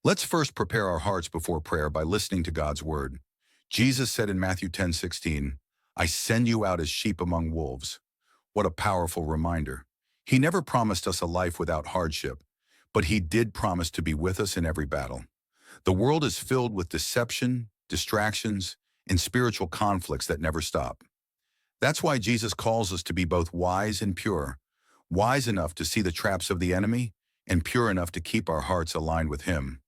Let's first prepare our hearts before prayer by listening to God's word. Jesus said in Matthew 10:16, "I send you out as sheep among wolves." What a powerful reminder. He never promised us a life without hardship, but he did promise to be with us in every battle. The world is filled with deception, distractions, and spiritual conflicts that never stop. That's why Jesus calls us to be both wise and pure, wise enough to see the traps of the enemy, and pure enough to keep our hearts aligned with him.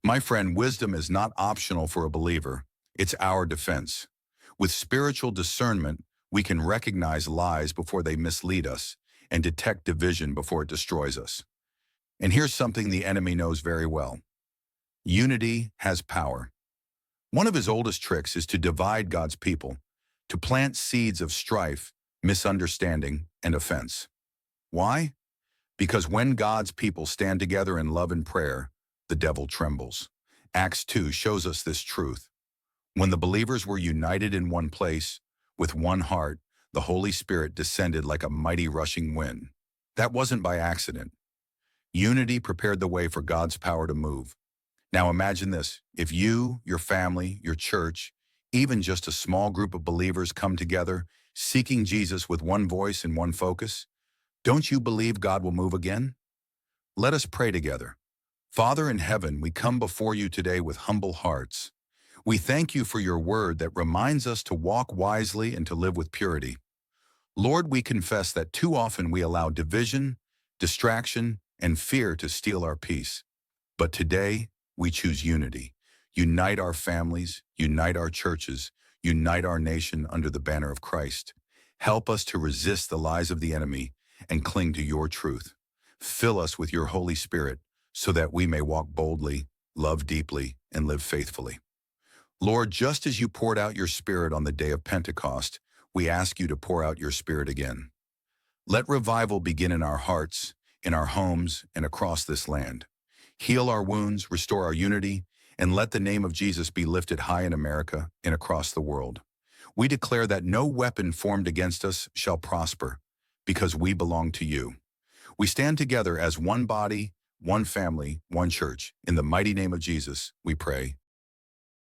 My friend, wisdom is not optional for a believer. It's our defense. With spiritual discernment, we can recognize lies before they mislead us and detect division before it destroys us. And here's something the enemy knows very well. Unity has power. One of his oldest tricks is to divide God's people, to plant seeds of strife, misunderstanding, and offense. Why? Because when God's people stand together in love and prayer, the devil trembles. Acts 2 shows us this truth. When the believers were united in one place, with one heart, the Holy Spirit descended like a mighty rushing wind. That wasn't by accident. Unity prepared the way for God's power to move. Now imagine this. If you, your family, your church, even just a small group of believers come together, seeking Jesus with one voice and one focus, don't you believe God will move again? Let us pray together. Father in heaven, we come before you today with humble hearts. We thank you for your word that reminds us to walk wisely and to live with purity. Lord, we confess that too often we allow division, distraction, and fear to steal our peace. But today, we choose unity. Unite our families, unite our churches, unite our nation under the banner of Christ. Help us to resist the lies of the enemy and cling to your truth. Fill us with your Holy Spirit so that we may walk boldly, love deeply, and live faithfully. Lord, just as you poured out your Spirit on the day of Pentecost, we ask you to pour out your Spirit again. Let revival begin in our hearts, in our homes, and across this land. Heal our wounds, restore our unity, and let the name of Jesus be lifted high in America and across the world. We declare that no weapon formed against us shall prosper, because we belong to you. We stand together as one body, one family, one church. In the mighty name of Jesus, we pray.